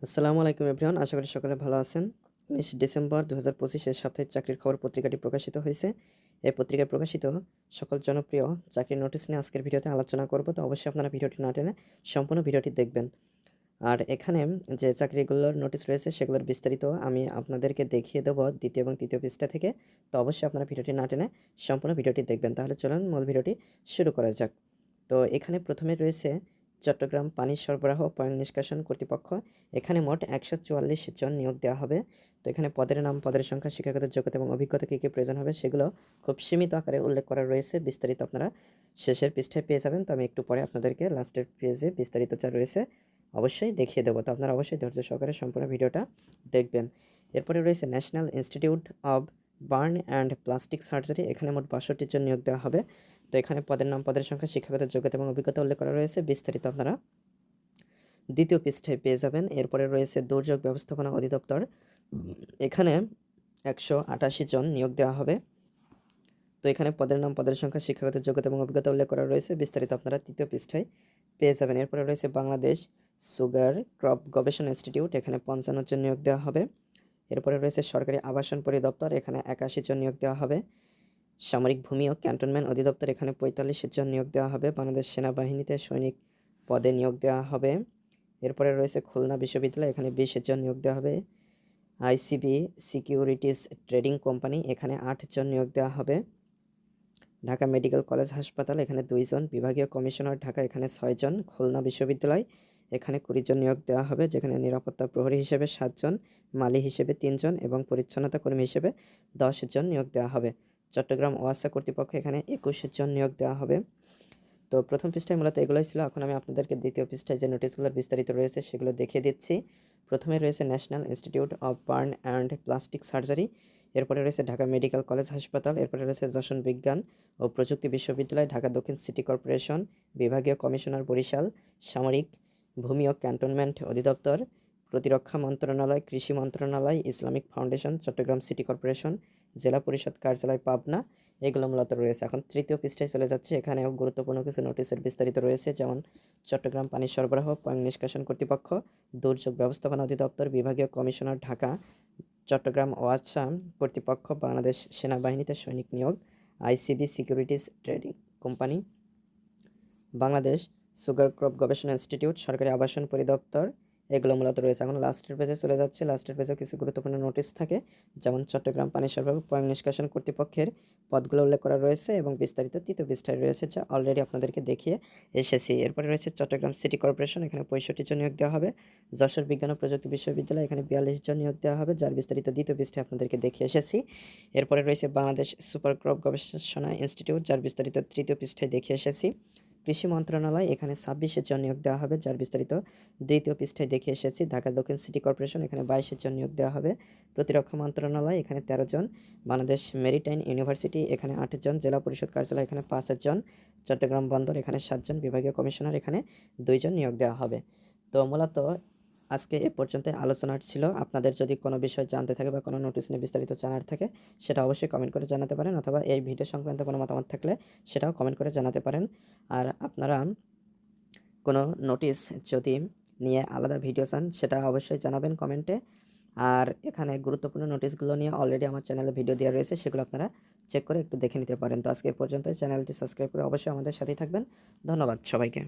আসসালামু আলাইকুম এভরিওয়ান, আশা করি সকলে ভালো আছেন। 19 ডিসেম্বর 2025 সাপ্তাহিক চাকরির খবর পত্রিকাটি প্রকাশিত হয়েছে। এই পত্রিকায় প্রকাশিত সকল জনপ্রিয় চাকরির নোটিশ নিয়ে আজকের ভিডিওতে আলোচনা করব। তো অবশ্যই আপনারা ভিডিওটি না টেনে সম্পূর্ণ ভিডিওটি দেখবেন। আর এখানে যে চাকরিগুলোর নোটিশ রয়েছে সেগুলোর বিস্তারিত আমি আপনাদেরকে দেখিয়ে দেবো দ্বিতীয় এবং তৃতীয় পৃষ্ঠা থেকে। তো অবশ্যই আপনারা ভিডিওটি না টেনে সম্পূর্ণ ভিডিওটি দেখবেন। তাহলে চলুন মূল ভিডিওটি শুরু করা যাক। তো এখানে প্রথমে রয়েছে চট্টগ্রাম পানি সরবরাহ পয়ঃ নিষ্কাশন কর্তৃপক্ষ। এখানে মোট 144 জন নিয়োগ দেওয়া হবে। তো এখানে পদের নাম, পদের সংখ্যা, শিক্ষাগত যোগ্যতা এবং অভিজ্ঞতা কী কী প্রয়োজন হবে সেগুলো খুব সীমিত আকারে উল্লেখ করা রয়েছে। বিস্তারিত আপনারা শেষের পৃষ্ঠায় পেয়ে যাবেন। তো আমি একটু পরে আপনাদেরকে লাস্টের পেজে বিস্তারিত যা রয়েছে অবশ্যই দেখিয়ে দেবো। তো আপনারা অবশ্যই ধৈর্য সহকারে সম্পূর্ণ ভিডিওটা দেখবেন। এরপরে রয়েছে national institute of burn and plastic surgery. এখানে মোট 62 জন নিয়োগ দেওয়া হবে। তো এখানে পদের নাম, পদের সংখ্যা, শিক্ষাগত যোগ্যতা এবং অভিজ্ঞতা উল্লেখ করা রয়েছে। বিস্তারিত আপনারা দ্বিতীয় পৃষ্ঠায় পেয়ে যাবেন। এরপরে রয়েছে দুর্যোগ ব্যবস্থাপনা অধিদপ্তর। এখানে 188 জন নিয়োগ দেওয়া হবে। তো এখানে পদের নাম, পদের সংখ্যা, শিক্ষাগত যোগ্যতা এবং অভিজ্ঞতা উল্লেখ করা রয়েছে। বিস্তারিত আপনারা তৃতীয় পৃষ্ঠায় পেয়ে যাবেন। এরপরে রয়েছে বাংলাদেশ সুগার ক্রপ গবেষণা ইনস্টিটিউট। এখানে 55 জন নিয়োগ দেওয়া হবে। এরপরে রয়েছে সরকারি আবাসন পরিদপ্তর। এখানে 81 জন নিয়োগ দেওয়া হবে। সামরিক ভূমি ও ক্যান্টনমেন্ট অধিদপ্তর। এখানে 45 জন নিয়োগ দেওয়া হবে। বাংলাদেশ সেনাবাহিনীতে সৈনিক পদে নিয়োগ দেওয়া হবে। এরপরে রয়েছে খুলনা বিশ্ববিদ্যালয়। এখানে 20 জন নিয়োগ দেওয়া হবে। ICB securities trading company. এখানে 8 জন নিয়োগ দেওয়া হবে। ঢাকা মেডিকেল কলেজ হাসপাতাল। এখানে 2 জন। বিভাগীয় কমিশনার ঢাকা। এখানে 6 জন। খুলনা বিশ্ববিদ্যালয়। এখানে 20 জন নিয়োগ দেওয়া হবে, যেখানে নিরাপত্তা প্রহরী হিসেবে 7 জন, মালি হিসেবে 3 জন এবং পরিচ্ছন্নতা কর্মী হিসেবে 10 জন নিয়োগ দেওয়া হবে। চট্টগ্রাম ওয়াসা কর্তৃপক্ষ। এখানে 21 জন নিয়োগ দেওয়া হবে। তো প্রথম পৃষ্ঠায় মূলত এগুলোই ছিল। এখন আমি আপনাদেরকে দ্বিতীয় পৃষ্ঠায় যে নোটিশগুলোর বিস্তারিত রয়েছে সেগুলো দেখিয়ে দিচ্ছি। প্রথমে রয়েছে national institute of burn and plastic surgery. এরপরে রয়েছে ঢাকা মেডিকেল কলেজ হাসপাতাল। এরপরে রয়েছে যশোর বিজ্ঞান ও প্রযুক্তি বিশ্ববিদ্যালয়, ঢাকা দক্ষিণ সিটি কর্পোরেশন, বিভাগীয় কমিশনার বরিশাল, সামরিক ভূমি ও ক্যান্টনমেন্ট অধিদপ্তর, প্রতিরক্ষা মন্ত্রণালয়, কৃষি মন্ত্রণালয়, Islamic foundation, Chattogram city corporation, জেলা পরিষদ কার্যালয় পাবনা। এগুলো মূলত রয়েছে। এখন তৃতীয় পৃষ্ঠায় চলে যাচ্ছে। এখানেও গুরুত্বপূর্ণ কিছু নোটিশের বিস্তারিত রয়েছে, যেমন চট্টগ্রাম পানি সরবরাহ পয়ঃ নিষ্কাশন কর্তৃপক্ষ, দুর্যোগ ব্যবস্থাপনা অধিদপ্তর, বিভাগীয় কমিশনার ঢাকা, চট্টগ্রাম ওয়াসা কর্তৃপক্ষ, বাংলাদেশ সেনাবাহিনীতে সৈনিক নিয়োগ, ICB securities trading company, Bangladesh sugar crop গবেষণা ইনস্টিটিউট, সরকারি আবাসন পরিদপ্তর। এগুলো মূলত রয়েছে। এখন লাস্টের পেজে চলে যাচ্ছে। লাস্টের পেজে কিছু গুরুত্বপূর্ণ নোটিশ থাকে, যেমন চট্টগ্রাম পানি সরবরাহ পয়ঃ নিষ্কাশন কর্তৃপক্ষের পদগুলো উল্লেখ করা রয়েছে এবং বিস্তারিত তৃতীয় পৃষ্ঠায় রয়েছে, যা অলরেডি আপনাদেরকে দেখিয়ে এসেছি। এরপরে রয়েছে চট্টগ্রাম সিটি কর্পোরেশন। এখানে 65 জন নিয়োগ দেওয়া হবে। যশোর বিজ্ঞান ও প্রযুক্তি বিশ্ববিদ্যালয়। এখানে 42 জন নিয়োগ দেওয়া হবে, যার বিস্তারিত দ্বিতীয় পৃষ্ঠায় আপনাদেরকে দেখিয়ে এসেছি। এরপরে রয়েছে বাংলাদেশ সুপার ক্রপ গবেষণা ইনস্টিটিউট, যার বিস্তারিত তৃতীয় পৃষ্ঠায় দেখিয়ে এসেছি। কৃষি মন্ত্রণালয়। এখানে 26 জন নিয়োগ দেওয়া হবে, যার বিস্তারিত দ্বিতীয় পৃষ্ঠায় দেখে এসেছি। ঢাকা দক্ষিণ সিটি কর্পোরেশন। এখানে 22 জন নিয়োগ দেওয়া হবে। প্রতিরক্ষা মন্ত্রণালয়। এখানে 13 জন। Bangladesh maritime university. এখানে 8 জন। জেলা পরিষদ কার্যালয়। এখানে 5 জন। চট্টগ্রাম বন্দর। এখানে 7 জন। বিভাগীয় কমিশনার। এখানে 2 জন নিয়োগ দেওয়া হবে। তো মূলত আজকে এ পর্যন্ত আলোচনা ছিল। আপনাদের যদি কোনো বিষয় জানতে থাকে বা কোনো নোটিশ নিয়ে বিস্তারিত জানার থাকে, সেটা অবশ্যই কমেন্ট করে জানাতে পারেন, অথবা এই ভিডিও সংক্রান্ত কোনো মতামত থাকলে সেটাও কমেন্ট করে জানাতে পারেন। আর আপনারা কোনো নোটিশ যদি নিয়ে আলাদা ভিডিও চান, সেটা অবশ্যই জানাবেন কমেন্টে। আর এখানে গুরুত্বপূর্ণ নোটিশগুলো নিয়ে অলরেডি আমার চ্যানেলে ভিডিও দেওয়া রয়েছে, সেগুলো আপনারা চেক করে একটু দেখে নিতে পারেন। তো আজকে এ পর্যন্ত। চ্যানেলটি সাবস্ক্রাইব করে অবশ্যই আমাদের সাথেই থাকবেন। ধন্যবাদ সবাইকে।